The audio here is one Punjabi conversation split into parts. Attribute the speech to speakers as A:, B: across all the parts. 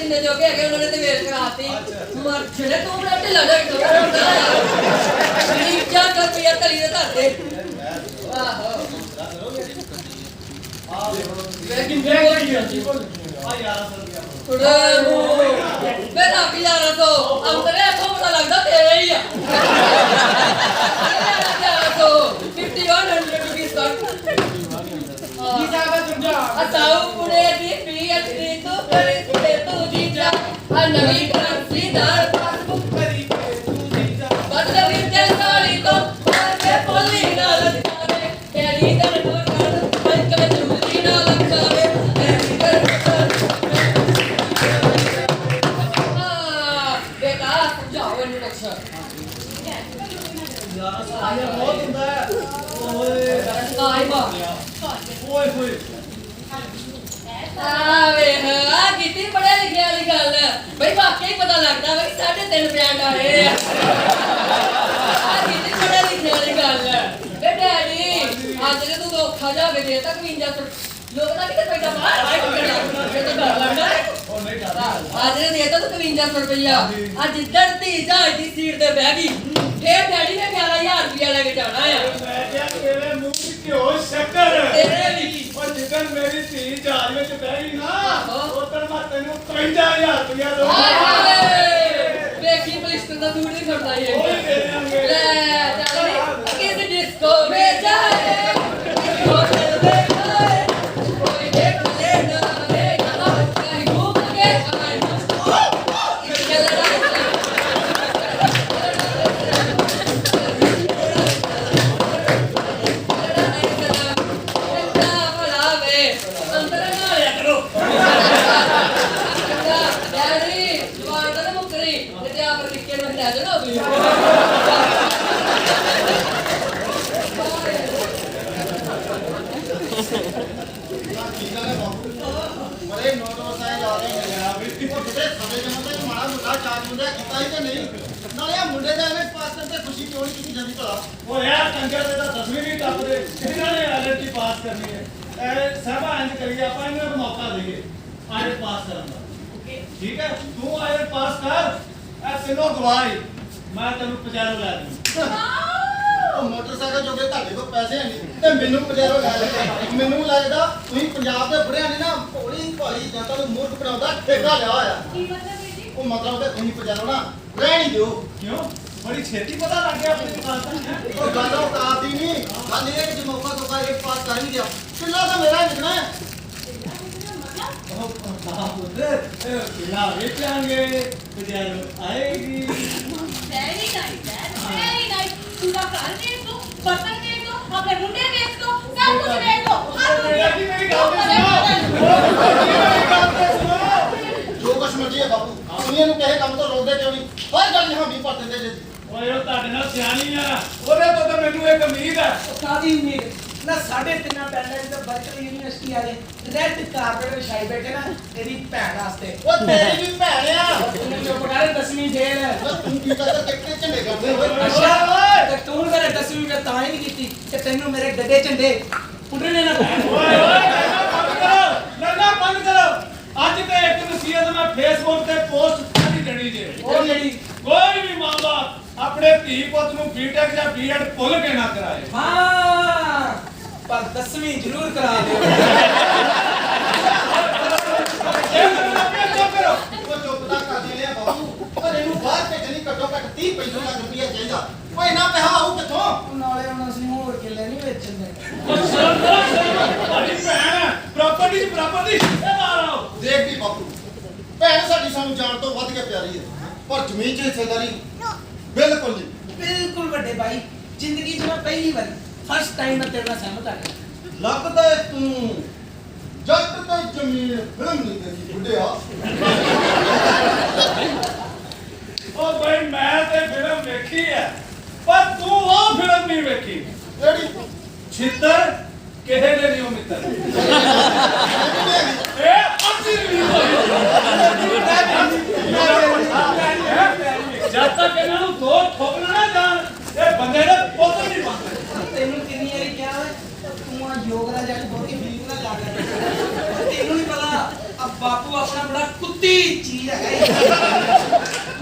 A: जिन्ने जोगे है उन्होंने तो वेल कराती मर छड़े तू बड़ा ढिला ढक मेरी क्या कर पिया तली दे धरते आहो लेकिन मैं मेरा भी यार तो अंदर है तो पता लगता तेरा ही है तो 5100 रुपीस तक अताऊ पुणे की पीएचडी तो करे तू जीजा नवी करंसी दार पासबुक करी तू जीजा बदल विद्या साली को मार के पोली ना लटकावे तेरी दर कर पंच में चुमली ना लटकावे तेरी दर बेटा समझाओ इन्हें लक्ष्य यार साया बहुत ਹੁੰਦਾ ਹੈ ਓਏ ਕਾਈ ਬਾ ਓਏ ਹੋਏ ਵੇ ਹਾਂ ਕਿਤੇ ਪੜਿਆ ਲਿਖਿਆ ਵਾਲੀ ਗੱਲ ਬਈ ਵਾਕਿਆ ਹੀ ਪਤਾ ਲੱਗਦਾ ਬਈ 3.5 ਬ੍ਰਾਂਡ ਆ ਰਹੇ ਆ ਕਿਤੇ ਪੜਿਆ ਲਿਖਿਆ ਵਾਲੀ ਗੱਲ ਬੇ ਡੈਡੀ ਅੱਜ ਜੇ ਤੂੰ ਧੋਖਾ ਜਾਵੇ ਦੇ ਤੱਕ 52 ਲੋਕ ਤਾਂ ਕਿਤੇ ਪੈਦਾ ਬਾਹਰ ਆਏ ਕਰਨਾ ਇਹ ਤਾਂ ਡਰ ਲੱਗਦਾ ਉਹ ਨਹੀਂ ਡਰਦਾ ਅੱਜ ਜੇ ਦੇ ਤਾ ਤੂੰ 5200 ਰੁਪਇਆ ਅੱਜ ਧਰਤੀ ਜਹਾਜ਼ ਦੀ ਸੀਟ ਤੇ ਬਹਿ ਗਈ ਫੇਰ ਡੈਡੀ ਨੇ 11000 ਰੁਪਇਆ ਲੈ ਕੇ ਜਾਣਾ ਆ
B: ਮੈਂ ਕਿਹਾ ਤੇਰੇ ਮੂੰਹ ਵਿੱਚ ਘਿਓ ਸ਼ੱਕਰ
A: ਤੇਰੇ ਵੀ
B: ਉਹ ਜਿੱਦਣ ਮੇਰੀ ਧੀ ਜਹਾਜ਼ ਵਿੱਚ ਬਹਿ ਗਈ ਨਾ ਉਦੋਂ ਮੈਂ ਤੈਨੂੰ 55000 ਰੁਪਇਆ ਦਊਂਗਾ
A: ਹਾਏ ਹਾਏ ਵੇਖੀ ਪਲਿਸਟਰ ਦਾ ਸੂਟ ਨਹੀਂ ਖੜਦਾ ਇਹ
B: ਉਹ ਦੇ ਦੇਵਾਂਗੇ
A: ਲੈ ਚੱਲ ਕਿਸ ਡਿਸਕੋ ਮੇ ਜਾਏ ਡਿਸਕੋ ਤੇ ਦੇਖਾਏ ਕੋਈ ਦੇਖ ਲੈਣਾ ਰੇ ਯਹਾਂ ਕਹੀਂ ਘੂਮ ਕੇ ਆਏ
C: बड़े नोट वसाए जा रहे हैं किते सवे जमा ते माड़ा मुंडा चार्ज मुंडा ਕੀਤਾ ਹੀ ਤੇ ਨਹੀਂ ਨਾਲੇ ਆ ਮੁੰਡੇ ਦਾ ਐਵੇਂ ਪਾਸ ਕਰਨ ਤੇ ਖੁਸ਼ੀ ਕਿਉਂ ਨਹੀਂ ਕੀਤੀ ਜਾਂਦੀ ਭਲਾ
B: ਉਹ ਯਾਰ ਕੰਜਰ ਦੇ ਤਾਂ 10ਵੀਂ ਨਹੀਂ ਟੱਪਦੇ ਇਹਨਾਂ ਨੇ ਐਲਰਜੀ ਪਾਸ ਕਰਨੀ ਹੈ ਇਹ ਸਭਾ ਇੰਜ ਕਰੀਏ ਆਪਾਂ ਇਹਨਾਂ ਨੂੰ ਮੌਕਾ ਦੇਈਏ ਆਇਰ ਪਾਸ ਕਰਨ ਦਾ ਠੀਕ ਹੈ ਤੂੰ ਆਇਰ ਪਾਸ ਕਰ ਇਹ ਤਿੰਨੋਂ ਗਵਾਈ ਮੈਂ ਤੈਨੂੰ ਪਜਾਰੋ ਲੈ ਦੂੰ
C: ਉਹ ਮੋਟਰਸਾਈਕਲ ਜੋਗੇ ਤੁਹਾਡੇ ਕੋਲ ਪੈਸੇ ਨਹੀਂ ਤੇ ਮੈਨੂੰ ਪਜਾਰੋ ਲੈ ਲੈ ਮੈਨੂੰ ਲੱਗਦਾ ਤੁਸੀਂ ਪੰਜਾਬ ਦੇ ਬੁੜਿਆਂ ਨੇ ਨਾ ਭੋਲੀ ਭਾਲੀ ਜਨਤਾ ਨੂੰ ਮੂਰਖ ਬਣਾਉਂਦਾ ਠੇਕਾ ਲਿਆ ਹੋਇਆ
D: ਕੀ ਮਤਲਬ ਹੈ ਜੀ
C: ਉਹ ਮਤਲਬ ਤੇ ਤੁਸੀਂ ਪਜਾਰੋ ਨਾ ਰਹਿ ਨਹੀਂ ਦਿਓ
B: ਕਿਉਂ ਬੜੀ ਛੇਤੀ ਪਤਾ ਲੱਗ ਗਿਆ ਆਪਣੀ ਦੁਕਾਨ ਦਾ
C: ਉਹ ਗੱਲ ਔਕਾਤ ਦੀ ਨਹੀਂ ਗੱਲ ਇਹ ਹੈ ਕਿ ਜੇ ਮੌਕਾ ਤੋਂ ਇੱਕ ਪਾਸ ਕਰ ਨਹੀਂ ਗਿਆ ਕਿੱਲਾ ਤਾਂ ਮੇਰਾ ਨਿਕਣਾ ਹੈ
B: ਉਹ ਪੁੱਤ ਕਿਲਾ ਵੇਚਾਂਗੇ ਪਜਾਰੋ ਆਏਗੀ
D: वेरी नाइस वेरी नाइस पूरा घर देख दो बर्तन देख दो अपने मुंडे देख दो सब कुछ देख दो
B: मेरी ਗੱਲ ਤੇ ਸੁਣੋ
C: ਜੋ ਕੁਛ ਮਰਜੀ ਹੈ ਬਾਪੂ ਦੁਨੀਆ ਨੂੰ ਕਹੇ ਕੰਮ ਤੋਂ ਰੋਕਦੇ ਕਿਉਂ ਨਹੀਂ ਹਰ ਗੱਲ ਨੂੰ हामी ਭਰ ਦਿੰਦੇ ਜੇ
B: ਓਏ ਉਹ ਤੁਹਾਡੇ ਨਾਲ ਸਿਆਣੀ ਆ ਉਹਦੇ ਤੋਂ ਤਾਂ ਮੈਨੂੰ ਇੱਕ ਉਮੀਦ ਹੈ
E: ਕਾਦੀ ਉਮੀਦ ਨਾ 3.5 ਪਿੰਡਾਂ ਚ ਬਰਕਲੀ ਯੂਨੀਵਰਸਿਟੀ ਵਾਲੇ ਰੈੱਡ ਕਾਰਪੇਟ ਵਿਛਾਈ ਬੈਠੇ ਨਾ ਤੇਰੀ ਭੈਣ ਵਾਸਤੇ
C: ਉਹ ਤੇਰੀ ਵੀ ਭੈਣ ਆ
E: ਤੂੰ ਚੁੱਪ ਕਰ 10ਵੀਂ ਫੇਲ
C: ਤੂੰ ਕੀ ਕਰਦਾ ਕਿੱਥੇ ਝੰਡੇ ਕਰਦੇ ਓਏ
E: ਅੱਛਾ ਓਏ ਤੇ ਤੂੰ ਮੇਰੇ 10ਵੀਂ ਫੇਲ ਤਾਂ ਹੀ ਨਹੀਂ ਕੀਤੀ ਤੇ ਤੈਨੂੰ ਮੇਰੇ ਗੱਡੇ ਝੰਡੇ ਉੱਡਣੇ ਨਾ ਪੈਣ
B: ਓਏ ਬੰਦ ਕਰੋ ਅੱਜ ਤੇ ਇੱਕ ਨਸੀਹਤ ਮੈਂ ਫੇਸਬੁੱਕ ਤੇ ਪੋਸਟ ਕਰਨੀ ਦੇਣੀ ਜੇ
E: ਉਹ ਜਿਹੜੀ
B: ਕੋਈ ਵੀ ਮਾਂ-ਬਾਪ ਆਪਣੇ ਧੀ ਪੁੱਤ ਨੂੰ ਬੀਟੈਕ ਜਾਂ ਬੀਐਡ ਭੁੱਲ ਕੇ ਨਾ ਕਰਾਏ
E: ਹਾਂ ਪਰ 10ਵੀਂ ਜ਼ਰੂਰ ਕਰਾ ਦਿਓ
C: ਉਹ ਚੁੱਪ ਤਾਂ ਕਰ ਦੇ ਲਿਆ ਬਾਪੂ ਪਰ ਇਹਨੂੰ ਬਾਹਰ ਭੇਜਣੀ ਘੱਟੋ ਘੱਟ 30-35 ਲੱਖ ਰੁਪਇਆ ਚਾਹੀਦਾ ਓਏ ਨਾ ਪੈਸਾ ਆਊ ਕਿੱਥੋਂ
E: ਨਾਲੇ ਹੁਣ ਅਸੀਂ ਹੋਰ ਕਿੱਲੇ ਨਹੀਂ ਵੇਚਣੇ
B: ਸਾਡੀ ਭੈਣ ਪ੍ਰਾਪਰਟੀ ਇਹ ਮਾਰੋ
C: ਦੇਖ ਵੀ ਬਾਪੂ ਭੈਣ ਸਾਡੀ ਸਾਨੂੰ ਜਾਣ ਤੋਂ ਵੱਧ ਕੇ ਪਿਆਰੀ ਹੈ ਪਰ ਜ਼ਮੀਨ 'ਚ ਹਿੱਸੇਦਾਰੀ ਬਿਲਕੁਲ ਨਹੀਂ
E: ਬਿਲਕੁਲ ਵੱਡੇ ਭਾਈ ਜ਼ਿੰਦਗੀ 'ਚ ਮੈਂ ਪਹਿਲੀ ਵਾਰੀ ਫਸਟ ਟਾਈਮ ਮੈਂ ਤੇਰੇ ਨਾਲ ਸਹਿਮਤ ਆ ਗਿਆ
C: ਲੱਗਦਾ ਹੈ ਤੂੰ ਜੱਟ ਤੇ ਜ਼ਮੀਨ ਫਿਲਮ ਨਹੀਂ ਦੇਖੀ ਬੁੱਢਿਆ
B: ਉਹ ਬਈ ਮੈਂ ਤੇ ਫਿਲਮ ਵੇਖੀ ਹੈ ਪਰ ਤੂੰ ਉਹ ਫਿਲਮ ਨਹੀਂ ਵੇਖੀ
C: ਜਿਹੜੀ
B: ਛਿੱਤਰ ਕਿਸੇ ਦੇ ਨਹੀਂ ਉਹ ਮਿੱਤਰ ਇਹ ਅੱਛੀ ਰਿਲੀਜ਼ ਹੋਈ ਜਦ ਤੱਕ ਇਹਨਾਂ ਨੂੰ ਦੋ ਠੋਕਣਾ ਨਾ ਜਾਣ ਇਹ ਬੰਦੇ ਦੇ ਪੁੱਤ ਨਹੀਂ ਬਣਦੇ
E: ਤੈਨੂੰ ਕਿੰਨੀ ਵਾਰੀ ਕਿਹਾ ਓਏ ਤੂੰ ਆ ਯੋਗਰਾਜ ਅੱਜ ਬਹੁਤੀ ਫੀਲ ਨਾ ਜਾ ਕਰ ਤੈਨੂੰ ਨਹੀਂ ਪਤਾ ਆ ਬਾਪੂ ਆਪਣਾ ਬੜਾ ਕੁੱਤੀ ਚੀਜ਼ ਹੈ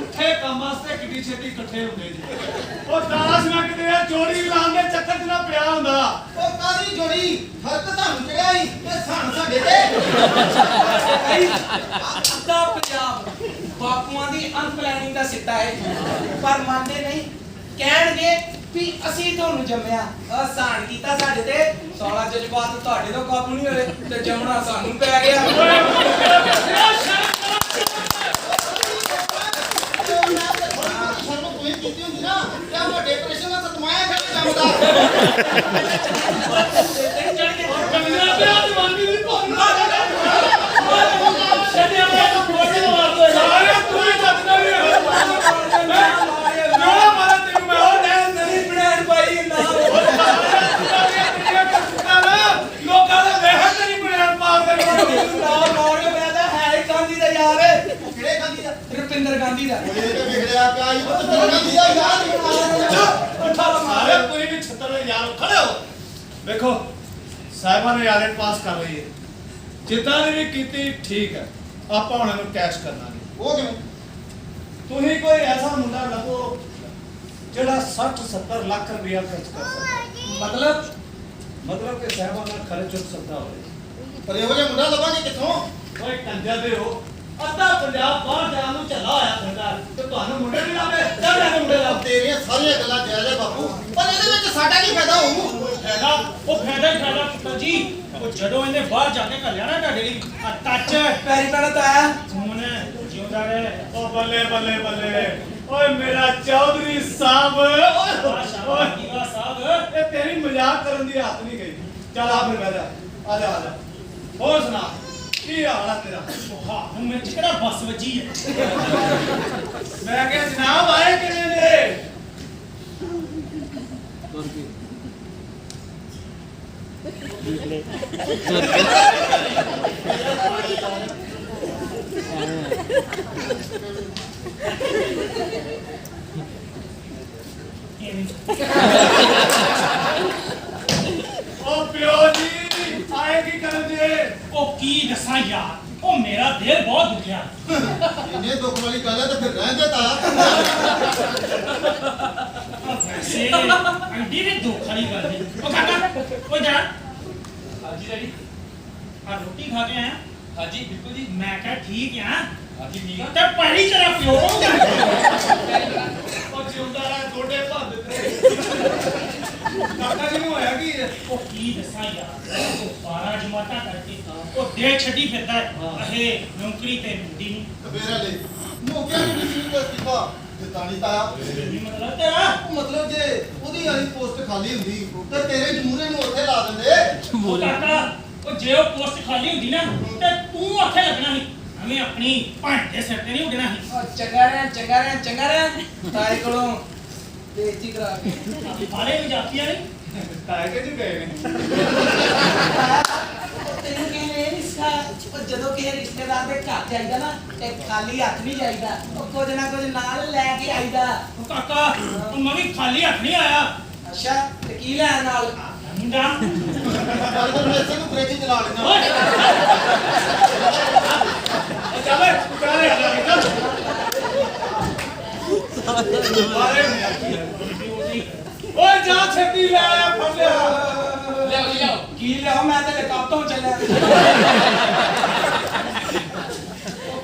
B: ਉੱਠੇ ਕੰਮ ਵਾਸਤੇ ਕਿੱਡੀ ਛੇਤੀ ਇਕੱਠੇ ਹੁੰਦੇ ਜੀ ਉਹ ਦਾਸ ਮੈਂ ਕਿਤੇ ਚੋਰੀ ਲਾਉਣ ਦੇ ਚੱਕਰ 'ਚ ਨਾ ਪਿਆ ਹੁੰਦਾ
C: ਉਹ ਕਾਦੀ ਜੋੜੀ ਹੱਕ ਤੁਹਾਨੂੰ ਚੜਿਆ ਹੀ ਤੇ ਸਣ ਸਾਡੇ ਤੇ
E: ਅੱਧਾ ਪੰਜਾਬ ਬਾਪੂਆਂ ਦੀ ਅਨਪਲੈਨਿੰਗ ਦਾ ਸਿੱਟਾ ਹੈ ਪਰ ਮੰਨਦੇ ਨਹੀਂ ਕਹਿਣਗੇ ਵੀ ਅਸੀਂ ਤੁਹਾਨੂੰ ਜੰਮਿਆ ਆਸਾਨ ਕੀਤਾ ਸਾਡੇ ਤੇ ਸਾਲਾ ਜਜ਼ਬਾਤ ਤੁਹਾਡੇ ਤੋਂ ਕਾਬੂ ਨਹੀਂ ਹੋਏ ਤੇ ਜੰਮਣਾ ਸਾਨੂੰ ਪੈ ਗਿਆ
C: ਸਾਨੂੰ ਕੋਈ ਕੀਤੀ ਹੁੰਦੀ ਨਾ ਕਿਆ ਵੱਡੇ ਪ੍ਰਸ਼ਨ ਨਾਲ ਸਤਮਾਇਆ ਖੜੇ ਜੰਮਦਾ
B: ਕੰਗਣਾ ਪਿਆ ਜਵਾਨੀ ਦੀ ਭੋਨਾ ਛੱਡਿਆ ਮੈਂ ਤਾਂ ਫੋਟੋ ਮਾਰਦਾ ਸਾਰੇ ਤੂੰ ਹੀ ਜੱਜਦਾ ਵੀ ਨਾ ਮਾਰਾ ਤੈਨੂੰ ਮੈਂ ਉਹ
E: ਨਹੀਂ ਬਣਾਣ ਪਾਈ ਨਾ
B: ਲੋਕਾਂ ਦਾ ਵੇਹਰ ਤੇ ਨਹੀਂ ਬਣਾਣ ਮਾਰਦੇ
E: ਨਾ ਮੋੜ ਮੈਂ ਤਾਂ ਹੈ ਹੀ ਗਾਂਧੀ ਦਾ ਯਾਰ
C: ਕਿਹੜੇ ਗਾਂਧੀ ਦਾ
E: ਰੁਪਿੰਦਰ ਗਾਂਧੀ ਦਾ
C: ਇਹ ਤੇ ਵਿਗੜਿਆ ਪਿਆ ਇਹ ਤਾਂ ਗਾਂਧੀ ਦਾ ਯਾਦ
B: ਸਾਰੇ ਕੋਈ ਵੀ ਛੱਤਰ ਯਾਰ ਖੜੇ ਹੋ ਵੇਖੋ ਸਾਹਿਬਾਂ ਨੇ ਯਾਰ ਪਾਸ ਕਰ ਰਹੀ ਹੈ ਜਿੱਦਾਂ ਦੀ ਵੀ ਕੀਤੀ ਠੀਕ ਹੈ ਆਪਾਂ ਹੁਣ ਇਹਨੂੰ ਕੈਸ਼ ਕਰਨਾ ਨਹੀਂ
C: ਉਹ ਕਿਵੇਂ
B: ਤੁਸੀਂ ਕੋਈ ਐਸਾ ਮੁੰਡਾ ਲੱਭੋ ਜਿਹੜਾ 60-70 ਲੱਖ ਰੁਪਇਆ ਖਰਚ ਕਰ ਸਕਦਾ ਮਤਲਬ ਕਿ ਸਾਹਿਬਾਂ ਦਾ ਖਰਚ ਚੁੱਕ ਸਕਦਾ ਹੋਵੇ
C: ਪਰ ਇਹੋ ਜਿਹਾ ਮੁੰਡਾ ਲੱਭਾਂਗੇ ਕਿੱਥੋਂ
B: ਕੋਈ ਕੰਜਰ ਦੇ ਹੋ ਅੱਧਾ ਪੰਜਾਬ ਬਾਹਰ ਜਾਣ ਨੂੰ ਚੱਲਾ ਹੋਇਆ ਫਿਰਦਾ ਤੇ ਤੁਹਾਨੂੰ ਮੁੰਡੇ ਨਹੀਂ ਲੱਭੇ ਚੱਲੇ ਮੁੰਡੇ ਲੱਭ
C: ਤੇਰੀਆਂ ਸਾਰੀਆਂ ਗੱਲਾਂ ਜਾਇਜ਼ ਹੈ ਬਾਪੂ ਪਰ ਇਹਦੇ ਵਿੱਚ ਸਾਡਾ ਕੀ ਫਾਇਦਾ ਹੋਊ
F: ਫਾਇਦਾ ਉਹ ਫਾਇਦਾ ਹੀ ਫਾਇਦਾ ਪੁੱਤਰ ਜੀ ਉਹ ਜਦੋਂ ਇਹਨੇ ਬਾਹਰ ਜਾ ਕੇ ਘੱਲਿਆ ਨਾ ਤੁਹਾਡੇ ਲਈ ਆ ਟੱਚ
E: ਪੈਰੀ ਪੈਣਾ ਤਾਂ ਆਇਆ
F: ਹੁਣ ਜਿਉਂਦਾ ਰਹੇ
B: ਉਹ ਬੱਲੇ ਬੱਲੇ ਬੱਲੇ ਓਏ ਮੇਰਾ ਚੌਧਰੀ ਸਾਹਿਬ
F: ਸ਼ਾਬਾਸ਼ ਦੀਵਾ ਸਾਹਿਬ
B: ਇਹ ਤੇਰੀ ਮਜ਼ਾਕ ਕਰਨ ਦੀ ਹੱਥ ਨਹੀਂ ਗਈ ਚੱਲ ਆ ਫਿਰ ਬਹਿ ਜਾ ਆ ਜਾ ਹੋਰ ਸੁਣਾ ਕੀ ਹਾਲ ਆ ਤੇਰਾ
F: ਹਾਂ ਹੁਣ ਮੇਰੇ ਚ ਕਿਹੜਾ ਬੱਸ ਵੱਜੀ ਹੈ
B: ਮੈਂ ਕਿਹਾ ਜਨਾਬ ਆਏ ਕਿਵੇਂ ਨੇ ਉਹ ਪਿਓ ਜੀ ਆਏ ਕੀ ਕਰਨ ਜੇ
F: ਉਹ ਕੀ ਦੱਸਾਂ ਯਾਰ ਉਹ ਮੇਰਾ ਦਿਲ ਬਹੁਤ ਦੁਖਿਆ
C: ਇੰਨੇ ਦੁੱਖ ਵਾਲੀ ਗੱਲ ਹੈ ਤਾਂ ਫਿਰ ਰਹਿਣ ਦੇ ਤਾਇਆ
F: ਵੈਸੇ ਆਂਟੀ ਨੇ ਦੁੱਖ ਵਾਲੀ ਗੱਲ ਨਹੀਂ ਉਹ ਕਾਕਾ ਉਹ ਜਾ
G: ਹਾਂਜੀ ਡੈਡੀ
F: ਆ ਰੋਟੀ ਖਾ ਕੇ ਆਇਆ
G: ਹਾਂਜੀ ਬਿਲਕੁਲ ਜੀ
F: ਮੈਂ ਕਿਹਾ ਠੀਕ ਆ
G: ਹਾਂਜੀ ਠੀਕ ਆ
F: ਤੇ ਪਾਣੀ ਤੇਰਾ ਪਿਓ
B: ਉਹ ਜਿਉਂਦਾ ਰਹਿ ਗੋਡੇ ਭੰਨ ਦਿੱਤੇ ਕਾਕਾ ਜੀ ਨੂੰ ਹੋਇਆ ਕੀ ਹੈ
F: ਉਹ ਕੀ ਦੱਸਾਂ ਯਾਰ ਉਹ 12 ਜਮਾਤਾਂ ਕਰਕੇ ਉਹ ਦੇ ਛੱਡੀ ਫਿਰਦਾ ਹੈ ਇਹ ਨੌਕਰੀ ਤੇ ਮੁੰਡੀ ਨੂੰ
C: ਕਬੇਰਾ ਲਈ ਮੌਕੇ ਨੂੰ ਕਿਸੇ ਨੂੰ ਦਿੱਤਾ ਦਿੱਤਾ ਨਹੀਂ ਤਾਇਆ
F: ਕੀ ਮਤਲਬ ਤੇਰਾ
C: ਮਤਲਬ ਜੇ ਉਹਦੀ ਵਾਲੀ ਪੋਸਟ ਖਾਲੀ ਹੁੰਦੀ ਤੇ ਤੇਰੇ ਜਮੂਰੇ ਨੂੰ ਉੱਥੇ ਲਾ ਦਿੰਦੇ
F: ਉਹ ਕਾਕਾ ਉਹ ਜੇ ਉਹ ਪੋਸਟ ਖਾਲੀ ਹੁੰਦੀ ਨਾ ਤੇ ਤੂੰ ਉੱਥੇ ਲੱਗਣਾ ਸੀ ਐਵੇਂ ਆਪਣੀ ਭੈਣ ਦੇ ਸਿਰ ਤੇ ਨਹੀਂ ਉੱਡਣਾ ਸੀ
E: ਉਹ ਚੰਗਾ ਰਹਿ ਤਾਏ ਕੋਲੋਂ ਬੇਇੱਜ਼ਤੀ ਕਰਾ ਕੇ
F: ਬਾਲੇ ਵੀ ਜਾਤੀਆਂ ਨਹੀਂ
B: ਤਾਏ ਕੇ ਜੀ ਗਏ ਨੇ
E: ਤੈਨੂੰ ਕਹਿੰਦੇ ਨਹੀਂ ਸਾ ਉਹ ਜਦੋਂ ਕਿਸੇ ਰਿਸ਼ਤੇਦਾਰ ਦੇ ਘਰ ਜਾਈਦਾ ਨਾ ਤੇ ਖਾਲੀ ਹੱਥ ਨਹੀਂ ਜਾਈਦਾ ਉਹ ਕੁਝ ਨਾ ਕੁਝ ਨਾਲ ਲੈ ਕੇ ਆਈਦਾ
F: ਉਹ ਕਾਕਾ ਤੂੰ ਮੈਂ ਵੀ ਖਾਲੀ ਹੱਥ ਨਹੀਂ ਆਇਆ
E: ਅੱਛਾ ਤੇ ਕੀ ਲੈਣ ਨਾਲ
F: ਮੁੰਡਾ
C: ਗੱਲ ਕਰ ਮੈਂ ਇਸੇ ਨੂੰ ਫ੍ਰਿਜ ਚਲਾ ਲੈਣਾ
F: ਓਏ
B: ਚੱਲ ਕਾਲੇ ਆ ਜਾ ਓਏ ਜਾ ਛੇਤੀ ਲੈ ਆ ਫੜ ਲਿਆ
G: ਲਿਆਓ
E: ਕੀ ਲਿਆ ਮੈਂ ਤੇ ਕੱਪ ਤੋਂ ਚੱਲਿਆ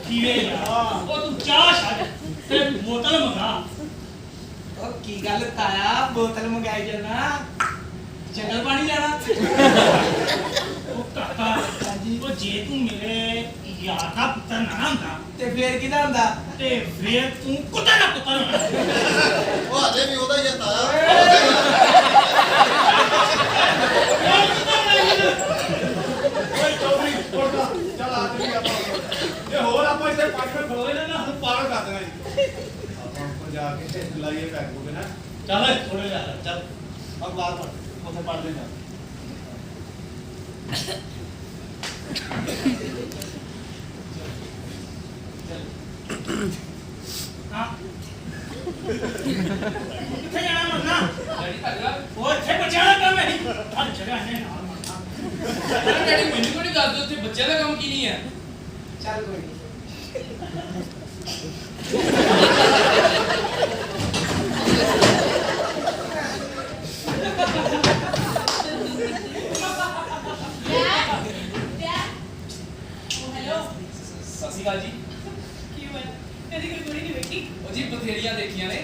F: ਕੀਵੇ ਯਾਰ ਉਹ ਤੂੰ ਚਾਹ ਛੱਡ ਤੇ ਬੋਤਲ ਮੰਗਾ
E: ਉਹ ਕੀ ਗੱਲ ਤਾਇਆ ਬੋਤਲ ਮੰਗਾਈ ਜਾਣਾ ਜੰਗਲ ਪਾਣੀ ਜਾਣਾ
F: ਉਹ ਕਾਕਾ
E: ਹਾਂਜੀ।
F: ਉਹ ਜੇ ਤੂੰ ਮੇਰੇ ਯਾਰ ਦਾ ਪੁੱਤਰ ਨਾ ਹੁੰਦਾ
E: ਤੇ ਫੇਰ ਕਿਹਦਾ ਹੁੰਦਾ
F: ਤੇ ਫੇਰ ਤੂੰ ਕੁੱਤਾ ਨਾ ਪੁੱਤਰ ਹੋਣਾ
C: ਉਹ ਹਾਲੇ ਵੀ ਉਹਦਾ ਹੀ ਹੈ ਤਾਇਆ
B: ਓਏ ਚੌਧਰੀ ਉੱਠ ਚੱਲ ਆ ਜੀ ਆਪਾਂ ਇਹ ਹੋਰ ਆਪਾਂ ਇੱਥੇ 5 ਮਿੰਟ ਖਲੋਏ ਨਾ ਸਾਨੂੰ ਪਾਗਲ ਕਰ ਦੇਣਾ ਜੀ ਆਪਾਂ ਉੱਪਰ ਜਾ ਕੇ ਲਾਈਏ ਪੈਕ ਹੋ ਗਏ ਨਾ ਚੱਲ ਥੋੜੇ ਜਾ ਚੱਲ अब बात पढ़ उसे पढ़ लेना
F: ਹਾਂ ਕਿੱਥੇ ਜਾਣਾ ਮਰਨਾ
G: ਡੈਡੀ ਤੁਹਾਡਾ
F: ਉਹ ਇੱਥੇ ਬੱਚਿਆਂ ਦਾ ਕੰਮ ਹੈ ਹਰ ਜਗ੍ਹਾ ਇਹਨੇ ਨਾਲ ਮਰਨਾ
G: ਡੈਡੀ ਮੈਨੂੰ ਕੋਈ ਗੱਲ ਉੱਥੇ ਬੱਚਿਆਂ ਦਾ ਕੰਮ ਕੀ ਨਹੀਂ ਹੈ
E: ਚੱਲ ਕੋਈ ਨਹੀਂ
D: ਹੈਲੋ
G: ਸਤਿ ਸ਼੍ਰੀ ਅਕਾਲ ਜੀ
D: ਕੀ ਹੋਇਆ ਕਦੀ ਕੋਈ ਕੁੜੀ ਨਹੀਂ ਵੇਖੀ
G: ਉਹ ਜੀ ਬਥੇਰੀਆਂ ਦੇਖੀਆਂ ਨੇ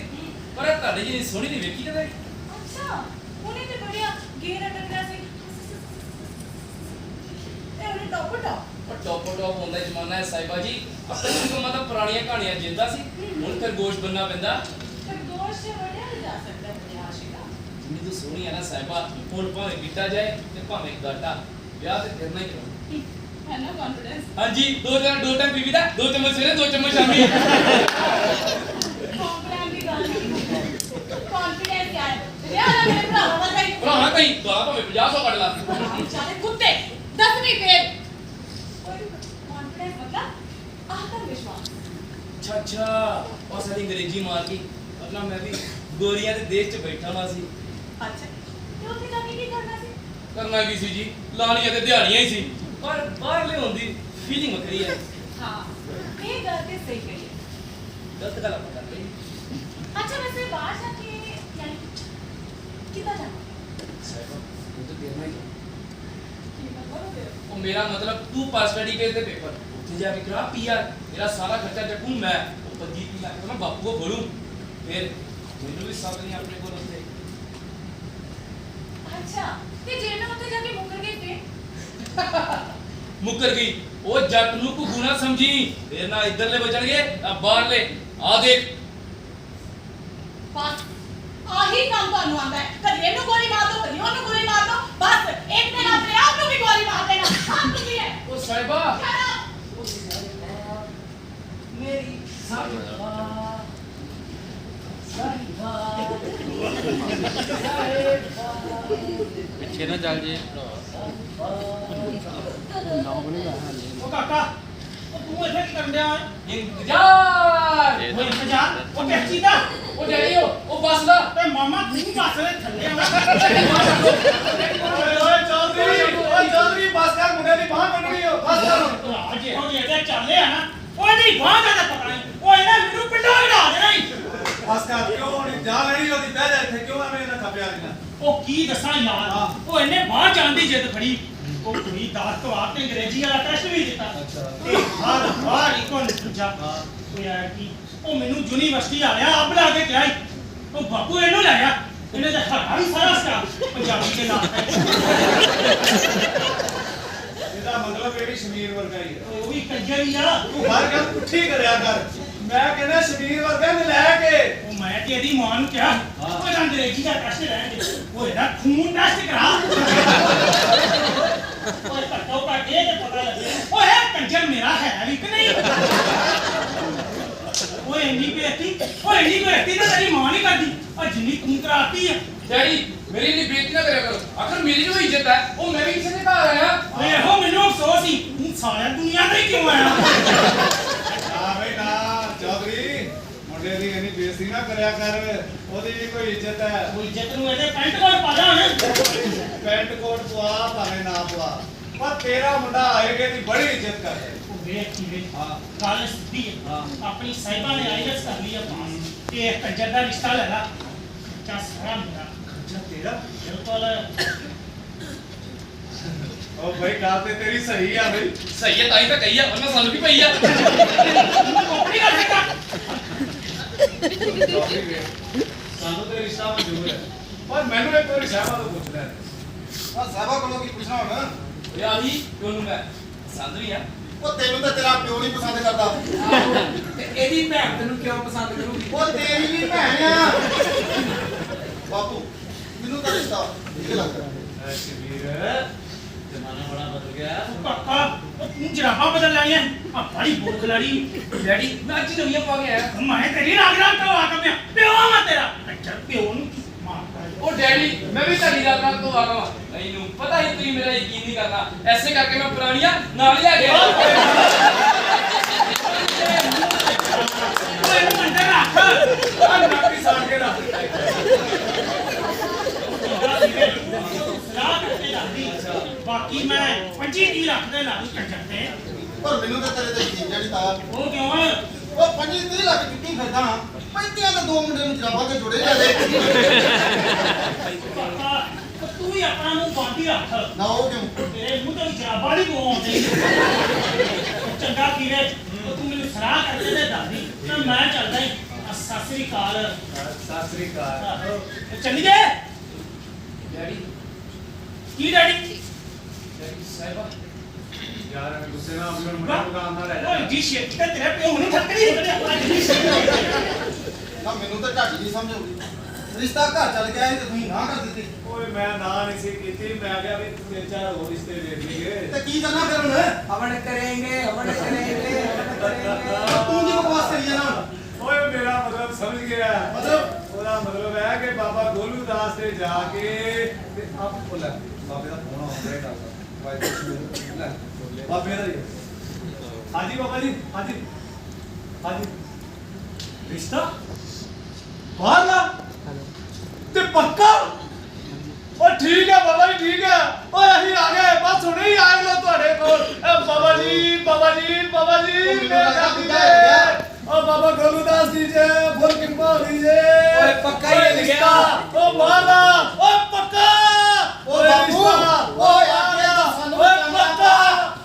G: ਪਰ ਤੁਹਾਡੇ ਜਿਹੀ ਸੋਹਣੀ ਨਹੀਂ ਵੇਖੀ ਕਦੇ
D: ਅੱਛਾ ਉਹਨੇ ਤੇ ਬੜਿਆ ਗੇਰ ਅਟਕਦਾ ਸੀ ਇਹ ਉਹਨੇ ਟੋਪ
G: ਪਰ ਟੋਪ ਹੁੰਦਾ ਜ਼ਮਾਨਾ ਹੈ ਸਾਹਿਬਾ ਜੀ ਆਪਣੇ ਜ਼ਮਾਨਾ ਤਾਂ ਪੁਰਾਣੀਆਂ ਕਹਾਣੀਆਂ ਜਿੰਦਾ ਸੀ ਹੁਣ ਖਰਗੋਸ਼ ਬੰਨਾ ਪੈਂਦਾ
D: ਪਰ ਗੋਸ਼ से बढ़िया नहीं जा सकता अपने आशिका
G: ਜਿੰਨੀ ਤੂੰ ਸੋਹਣੀ ਹੈ ਨਾ ਸਾਹਿਬਾ ਹੁਣ ਭਾਵੇਂ ਕੀਤਾ ਜਾਏ ਤੇ ਭਾਵੇਂ ਗਾਟਾ ਵਿਆਹ ਤੇ ਕਰਨਾ ਹੀ ਕਰਨਾ
D: है ना कॉन्फिडेंस
G: ਹਾਂਜੀ ਦੋ ਟਾਈਮ ਬੀਬੀ ਦਾ 2 ਚਮਚ ਸਵੇਰੇ 2 ਚਮਚ ਸ਼ਾਮੀ
D: कॉन्फिडेंस की गल नहीं कॉन्फिडेंस क्या है रिया ना मेरे भरावा दा कहीं
G: ਭਰਾਵਾ ਕਹੀਂ ਗਾ ਭਾਵੇਂ 50 ਕੱਢ ਲਾ
D: चाले कुत्ते 10वीं फेल कॉन्फिडेंस मतलब आत्मविश्वास
G: ਅੱਛਾ ਉਹ ਸਾਡੀ ਅੰਗਰੇਜ਼ੀ ਮਾਰ ਗਈ ਆਪਣਾ ਮੈਂ ਵੀ ਗੋਰੀਆਂ ਦੇ ਦੇਸ਼ 'ਚ ਬੈਠਾ ਹਾਂ ਸੀ
D: अच्छा तो उसे जाके की करना सी
G: ਕਰਨਾ ਕੀ ਸੀ ਜੀ ਲਾਣੀਆਂ ਤੇ ਦਿਹਾੜੀਆਂ ਹੀ ਸੀ ਪਰ ਬਾਹਰ ਲਿਆਉਣ ਦੀ ਫੀਲਿੰਗ ਵੱਖਰੀ ਹੈ
D: हां ये गल ते सही कही है
G: ਗਲਤ ਗੱਲ ਆਪਾਂ ਕਰਦੇ ਹਾਂ
D: अच्छा वैसे बाहर जाके यानी कितना जाना
G: ਸਾਹਿਬਾ ਉਹ ਤਾਂ ਦੇਣਾ ਹੀ ਹੈ।
D: की मतलब है
G: ਉਹ ਮੇਰਾ ਮਤਲਬ ਤੂੰ ਪਾਸ ਸਟੱਡੀ ਕੇ ਤੇ ਪੇਪਰ ਉੱਥੇ ਜਾ ਕੇ ਕਰਾ ਪੀਆਰ ਮੇਰਾ ਸਾਰਾ ਖਰਚਾ ਚੱਕੂ ਮੈਂ ਉਹ 25 ਲੱਖ ਮੈਂ ਬਾਪੂ ਕੋ ਭਰੂ ਫਿਰ ਮੈਨੂੰ ਵੀ ਸਭ ਨਹੀਂ ਆਪਣੇ ਕੋਲ ਉੱਥੇ
D: अच्छा ते जे मैं उते जाके मुकर गई फिर
G: ਮੁੱਕਰ ਗਈ ਉਹ ਜੱਟ ਨੂੰ ਘੁੱਗੂ ਨਾ ਸਮਝੀ ਫਿਰ ਨਾ ਇੱਧਰਲੇ ਬਚਣਗੇ ਆ ਬਾਹਰਲੇ ਆ ਦੇਖ
D: बस आही काम ਤੁਹਾਨੂੰ ਆਂਦਾ ਹੈ ਕਦੀ ਇਹਨੂੰ ਗੋਲੀ ਮਾਰ ਦੋ ਕਦੀ ਉਹਨੂੰ ਗੋਲੀ ਮਾਰ ਦੋ ਬਸ ਇੱਕ ਦਿਨ ਆਪਣੇ ਆਪ ਨੂੰ ਵੀ ਗੋਲੀ ਮਾਰ ਦੇਣਾ ਆਪ ਕੀ ਹੈ
G: ਉਹ ਸਾਹਿਬਾ
D: ਖੜਾ
G: ਉਹ ਸਾਹਿਬਾ ਮੇਰੀ ਸਾਹਿਬਾ
H: ਪਿੱਛੇ ਨਾ ਚੱਲ ਜੇ
F: ਉਹ ਕਾਕਾ ਉਹ ਤੂੰ ਇੱਥੇ ਕੀ ਕਰਨ ਡਿਆ ਓਏ
G: ਇੰਤਜ਼ਾਰ
H: ਇਹ
F: ਉਹ ਇੰਤਜ਼ਾਰ ਉਹ ਟੈਕਸੀ ਦਾ
G: ਉਹ ਡੈਡੀ ਉਹ ਬੱਸ ਦਾ
F: ਤੇ ਮਾਮਾ ਤੂੰ ਬੱਸ ਦੇ ਥੱਲੇ ਆ
B: ਓਏ ਚੌਧਰੀ ਬਸ ਕਰ ਮੁੰਡੇ ਦੀ ਬਾਹ ਮੰਨਣੀ ਓ ਬਸ ਕਰ
F: ਆ ਜੇ ਹੋ ਜੇ ਚੱਲੇ ਆ ਨਾ ਉਹਦੀ ਬਾਂਹ ਦਾ ਤਾਂ ਪਤਾ ਨਹੀਂ ਉਹ ਇਹਨਾਂ ਮੈਨੂੰ ਪਿੰਡੋਂ ਹਟਾ ਦੇਣਾ ਈ
B: ਬਸ ਕਰ ਕਿਉਂ ਨਹੀਂ ਜਾ ਲੈਣੀ ਉਹਦੀ ਬਹਿ ਜਾ ਇੱਥੇ ਕਿਉਂ ਐਵੇਂ ਇਹਨਾਂ ਖੱਪਿਆ ਨਹੀਂ
F: ਉਹ ਕੀ ਦੱਸਾਂ ਯਾਰ ਉਹ ਇਹਨੇ ਬਾਹਰ ਜਾਣ ਦੀ ਜਿੱਦ ਫੜੀ ਉਹ ਕੁੜੀ ਦਾਸ ਤੋਂ ਆਪ ਤੇ ਅੰਗਰੇਜ਼ੀ ਵਾਲਾ ਟੈਸਟ ਵੀ ਦਿੱਤਾ ਤੇ ਹਰ ਵਾਰ ਇੱਕੋ ਨੇ ਪੁੱਛਿਆ ਉਹ ਯਾਰ ਕੀ ਉਹ ਮੈਨੂੰ ਯੂਨੀਵਰਸਿਟੀ ਵਾਲਿਆ ਆਪ ਲਾ ਕੇ ਗਿਆ ਈ। ਉਹ ਬਾਪੂ ਇਹਨੂੰ ਲੈ ਗਿਆ ਇਹਨੇ ਤਾਂ ਸਾਡਾ ਵੀ ਸਾਰਾ ਸਟਾਫ ਪੰਜਾਬੀ ਦੇ ਨਾਲ
B: ਇਹਦਾ ਮਤਲਬ ਇਹ ਵੀ ਸ਼ਮੀਰ ਵਰਗਾ ਹੀ ਹੈ
F: ਉਹ ਵੀ ਕੰਜਰ ਹੀ ਆ
B: ਤੂੰ ਹਰ ਗੱਲ ਪੁੱਠੀ ਕਰਿਆ ਕਰ ਮੈਂ ਕਹਿੰਦਾ ਸ਼ਮੀਰ ਵਰਗਾ ਨੇ ਲੈ ਕੇ
F: ਉਹ ਮੈਂ ਤੇ ਇਹਦੀ ਮਾਂ ਨੂੰ ਕਿਹਾ ਉਹ ਅੰਗਰੇਜ਼ੀ ਦਾ ਟੈਸਟ ਲੈਣ ਦੇ ਉਹ ਇਹਦਾ ਖੂਨ ਟੈਸਟ ਕਰਾ ਉਹ ਘੱਟੋ ਘੱਟ ਇਹ ਤੇ ਪਤਾ ਲੱਗੇ ਉਹ ਇਹ ਕੰਜਰ ਮੇਰਾ ਹੈ ਵੀ ਕਿ ਨਹੀਂ ਉਹ ਇੰਨੀ ਬੇਇੱਜ਼ਤੀ ਤਾਂ ਤੇਰੀ ਮਾਂ ਨਹੀਂ ਕਰਦੀ ਆ ਜਿੰਨੀ ਤੂੰ ਕਰਾਤੀ ਆ
G: ਡੈਡੀ ਮੇਰੀ ਇੰਨੀ ਬੇਇੱਜ਼ਤੀ ਨਾ ਕਰਿਆ ਕਰੋ ਆਖਰ ਮੇਰੀ ਜੋ ਇੱਜ਼ਤ ਹੈ ਉਹ ਮੈਂ ਵੀ ਕਿਸੇ ਦੇ ਘਰ ਆਇਆ
F: ਓਏ ਇਹੋ ਮੈਨੂੰ ਅਫਸੋਸ ਸੀ ਤੂੰ ਸਾਰਿਆ ਦੁਨੀਆ ਤੇ ਹੀ ਕਿਉਂ ਆਇਆ
B: ਆ ਬਈ ਨਾ ਚੌਧਰੀ ਮੁੰਡੇ ਦੀ ਇੰਨੀ ਬੇਇੱਜ਼ਤੀ ਨਾ ਕਰਿਆ ਕਰ ਉਹਦੀ ਵੀ ਕੋਈ ਇੱਜ਼ਤ ਹੈ
F: ਉਹ ਇੱਜ਼ਤ ਨੂੰ ਇਹਦੇ ਪੈਂਟ ਕੋਲ ਪਾ ਲਾ ਹੁਣ
B: ਪੈਂਟ ਕੋਟ ਪਵਾ ਭਾਵੇਂ ਨਾ ਪਵਾ ਪਰ ਤੇਰਾ ਮੁੰਡਾ ਆਏਗੇ ਦੀ ਬੜੀ ਇੱਜ਼ਤ ਕਰਦਾ ਹੈ।
F: ਉਹ ਵੇਖ ਕੀ ਵੇਖ
B: ਹਾਂ
F: ਗੱਲ ਸਿੱਧੀ ਹੈ
B: ਹਾਂ।
F: ਆਪਣੀ ਸਾਹਿਬਾਂ ਨੇ ਆਈਲੈਟਸ ਕਰ ਲਈ ਆ ਪਾਸ ਤੇ ਇਹ ਕੰਜਰ ਦਾ ਰਿਸ਼ਤਾ ਲੈ ਲਾ ਬੱਚਾ ਸਾਰਾ ਮੇਰਾ
B: ਅੱਛਾ ਤੇਰਾ
F: ਬਿਲਕੁਲ
B: ਉਹ ਬਈ ਗੱਲ ਤੇ ਤੇਰੀ ਸਹੀ ਆ ਬਈ
G: ਸਹੀ ਹੈ ਤਾਂ ਹੀ ਤਾਂ ਕਹੀ ਆ ਉਹਨਾਂ ਸਾਨੂੰ ਵੀ ਪਈ ਆ
F: ਆਪਣੀ ਗੱਲ ਕਰਦਾ
B: ਚੌਧਰੀ ਵੇ, ਸਾਨੂੰ ਤੇ ਰਿਸ਼ਤਾ ਮਨਜ਼ੂਰ ਹੈ ਪਰ ਮੈਨੂੰ ਇੱਕ ਵਾਰੀ ਸਾਹਿਬਾਂ ਤੋਂ ਪੁੱਛਣਾ ਹੈ
C: ਆ ਸਾਹਿਬਾ ਕੋਲੋਂ ਕੀ ਪੁੱਛਣਾ ਹੁਣ
G: ਓਏ ਆਹੀ ਉਹਨੂੰ ਮੈਂ ਪਸੰਦ ਵੀ ਆ
C: ਉਹ ਤੈਨੂੰ ਤਾਂ ਤੇਰਾ ਪਿਓ ਨਹੀਂ ਪਸੰਦ ਕਰਦਾ
E: ਤੇ ਇਹਦੀ ਭੈਣ ਤੈਨੂੰ ਕਿਉਂ ਪਸੰਦ ਕਰੂਗੀ
C: ਉਹ ਤੇਰੀ ਵੀ ਭੈਣ ਆ ਬਾਪੂ ਮੈਨੂੰ ਤਾਂ ਰਿਸ਼ਤਾ ਇਹ ਲੱਗਦਾ
B: ਐ ਸ਼ਬੀਰ ਜ਼ਮਾਨਾ ਬੜਾ ਬਦਲ ਗਿਆ
F: ਉਹ ਕਾਕਾ ਉਹ ਤੂੰ ਜਰਾਬਾਂ ਬਦਲ ਲੈਣੀਆਂ ਆ ਬੜੀ ਬੋਲ ਖਿਲਾੜੀ
G: ਡੈਡੀ ਮੈਂ ਅੱਜ ਨਵੀਆਂ ਪਾ ਕੇ ਆਇਆ
F: ਮੈਂ ਤੇਰੀ ਰਾਗ ਰਾਗ ਤੋਂ ਆ ਕੇ ਪਿਓ ਮੈਂ ਤੇਰਾ ਅੱਛਾ ਪਿਓ ਨੂੰ ਮਾਰਦਾ
G: ਉਹ ਡੈਡੀ ਮੈਂ ਵੀ ਤੁਹਾਡੀ ਗੱਲ ਨਾਲ ਤੋਂ ਆ ਰਹਾ ਹਾਂ ਮੈਨੂੰ ਪਤਾ ਹੀ ਤੁਸੀਂ ਮੇਰਾ ਯਕੀਨ ਨਹੀਂ ਕਰਨਾ ਐਸੇ ਕਰਕੇ ਮੈਂ ਪੁਰਾਣੀਆਂ ਨਾਲ ਲਿਆ ਗਿਆ
F: ਓਏ ਇਹਨੂੰ ਅੰਦਰ ਰੱਖ
B: ਆ ਨਾਕੀ ਸਾੜ ਕੇ ਰੱਖ
F: ਸਲਾਹ ਕਰਕੇ ਰੱਖਦੀ ਬਾਕੀ ਮੈਂ 25 ਲੱਖ ਦੇ ਲਾ ਦੂੰ ਕੰਜਰ ਤੇ
C: ਪਰ ਮੈਨੂੰ ਤਾਂ ਤੇਰੇ ਤੇ ਯਕੀਨ ਜਿਹੜੀ ਤਾਇਆ
F: ਉਹ ਕਿਉਂ ਹੈ?
C: ਉਹ 25-30 ਲੱਖ ਚੁੱਕੀ ਫਿਰਦਾ ਪੈਂਤੀਆਂ ਤਾਂ ਦੋ ਮੁੰਡੇ ਨੂੰ ਜਰਾਬਾਂ ਤੇ ਜੁੜੇ ਜਾਂਦੇ
F: ਕਾਕਾ, ਤੂੰ ਵੀ ਆਪਣਾ ਮੂੰਹ ਬੰਦ ਹੀ ਰੱਖ।
C: ਨਾ ਉਹ ਕਿਉਂ
F: ਤੇਰੇ ਮੂੰਹ ਤੋਂ ਜਰਾਬਾਂ ਨਹੀਂ ਪਵਾਉਂਦੇ। ਚੰਗਾ ਕੀਰੇ, ਤੂੰ ਮੈਨੂੰ ਸਲਾਹ ਕਰਕੇ ਤੇ ਦੱਸਦੀ ਤਾਂ ਮੈਂ ਚੱਲਦਾ ਹੀ। ਸਤਿ ਸ੍ਰੀ ਅਕਾਲ।
B: ਸਤਿ ਸ੍ਰੀ ਅਕਾਲ।
F: ਆਹੋ, ਚੱਲੀ ਜੇ।
G: ਡੈਡੀ
F: ਕੀ ਡੈਡੀ?
G: ਡੈਡੀ ਸਾਹਿਬਾ
B: ਯਾਰ ਗੁੱਸੇ ਨਾਲ ਆਪਣੇ ਮੁੰਡੇ ਨੂੰ ਕੰਮ ਨਾ ਲੈ ਜਾ।
F: ਓਏ ਜੀ ਸ਼ੇਕ ਤੇ ਤੇਰੇ ਪਿਓ ਨੂੰ ਠੱਕਰੀ ਹੋ ਗਈ ਆਪਣਾ ਜੀ।
C: ਨਾ ਮੈਨੂੰ ਤਾਂ ਢਾਡੀ ਨਹੀਂ ਸਮਝ ਆਉਂਦੀ ਰਿਸ਼ਤਾ ਘਰ ਚੱਲ ਗਿਆ ਸੀ ਤੇ ਤੁਸੀਂ ਨਾ ਕਰ ਦਿੱਤੀ
B: ਓਏ ਮੈਂ ਨਾ ਨਹੀਂ ਸੀ ਕੀਤੀ, ਮੈਂ ਕਿਹਾ ਵੀ ਤਿੰਨ ਚਾਰ ਹੋਰ ਰਿਸ਼ਤੇ ਵੇਖ ਲਈਏ।
C: ਤੇ ਕੀ ਕਰਨਾ ਫਿਰ ਹੁਣ
E: ਹਵਨ ਕरेंगे ਹਵਨ करेंगे हवन करेंगे।
C: ਤੂੰ ਕੀ ਬਕਵਾਸ ਕਰੀ ਜਾਣਾ ਹੁਣ?
B: ਓਏ ਮੇਰਾ ਮਤਲਬ ਸਮਝ ਗਿਆ।
C: ਮਤਲਬ
B: ਉਹਦਾ ਮਤਲਬ ਹੈ ਕਿ ਬਾਬਾ ਗੋਲੂ ਦਾਸ ਤੇ ਜਾ ਕੇ ਤੇ ਆਪ ਬੋਲਾ ਬਾਬੇ ਦਾ ਫੋਨ ਆਉਂਦਾ ਹੈ ਡਾਕਟਰ ਬਾਬੇ ਦਾ ਹੀ ਹੈ। ਹਾਂਜੀ ਬਾਬਾ ਜੀ, ਹਾਂਜੀ ਹਾਂਜੀ। ਰਿਸ਼ਤਾ ਬਾਹਰਲਾ ਤੇ ਪੱਕਾ? ਓ ਠੀਕ ਹੈ ਬਾਬਾ ਜੀ, ਠੀਕ ਹੈ। ਓਏ ਅਸੀਂ ਆ ਗਏ, ਬਸ ਹੁਣੇ ਹੀ ਆਏ ਲੋ ਤੁਹਾਡੇ ਕੋਲ। ਬਾਬਾ ਜੀ, ਬਾਬਾ ਜੀ, ਬਾਬਾ ਜੀ, ਮੇਰੇ ਦਾਦੀ ਜੀ। ਓ ਬਾਬਾ ਗੋਲੂ ਦਾਸ ਜੀ ਜੇ ਫੁੱਲ ਕਿਰਪਾ ਹੋਈ ਜੇ।
E: ਓਏ ਪੱਕਾ ਹੀ ਮਿਲ ਗਿਆ।
B: ਓ ਬਾਹਰਲਾ, ਓ ਪੱਕਾ।
C: ਓ ਬਾਪੂ, ਓ ਯਾਰ ਇਹ ਤਾਂ ਸਾਨੂੰ
B: ਓਏ
C: ਵੀ ਕੰਮ
B: ਪੱਕਾ।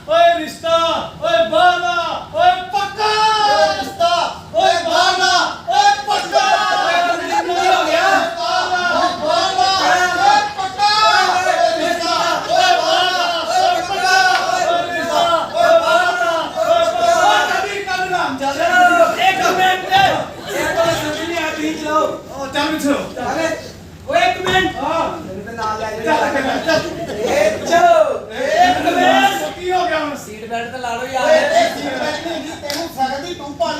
B: ਓਏ ਰਿਸ਼ਤਾ, ਓਏ ਬਾਹਰਲਾ, ਓਏ ਪੱਕਾ।
C: ਓਏ ਰਿਸ਼ਤਾ ਓਏ ਬਾਹਰਲਾ ਓਏ ਪੱਕਾ
E: ਕੀ ਹੋ ਗਿਆ?
C: ਓਏ ਬਾਹਰਲਾ ਓਏ ਪੱਕਾ ਓਏ ਰਿਸ਼ਤਾ ਓਏ ਬਾਹਰਲਾ ਓਏ ਪੱਕਾ ਓਏ ਰਿਸ਼ਤਾ ਓਏ ਬਾਹਰਲਾ ਓਏ ਪੱਕਾ।
B: ਕਦੀ ਕੱਲ ਨਾਮ ਚੱਲ
E: ਇੱਕ ਮਿੰਟ ਇਹ ਤਾਂ ਸਮਝ ਨਹੀਂ ਆ ਤੁਸੀਂ ਚਲਾਓ।
B: ਓ ਚੱਲ ਮਿੱਠੋ।
E: ਅਰੇ ਓਏ ਇੱਕ ਮਿੰਟ
B: ਹਾਂ
E: ਮੈਨੂੰ ਤਾਂ ਨਾਲ ਲੈ
B: ਚੱਲ
E: ਜਾ।
B: ਚੱਲ।
E: ਇਹ ਚੋ ਇੱਕ ਮਿੰਟ
B: ਕੀ ਹੋ ਗਿਆ ਹੁਣ?
E: ਸੀਟ ਬੈਲਟ ਤਾਂ ਲਾ ਲਓ
C: ਓਏ
E: ਯਾਰ।
C: ਇਹ ਸੀਟ ਬੈਲਟ ਨਹੀਂ ਹੁੰਦੀ ਤੈਨੂੰ ਸਕਦੀ ਤੂੰ ਪਾ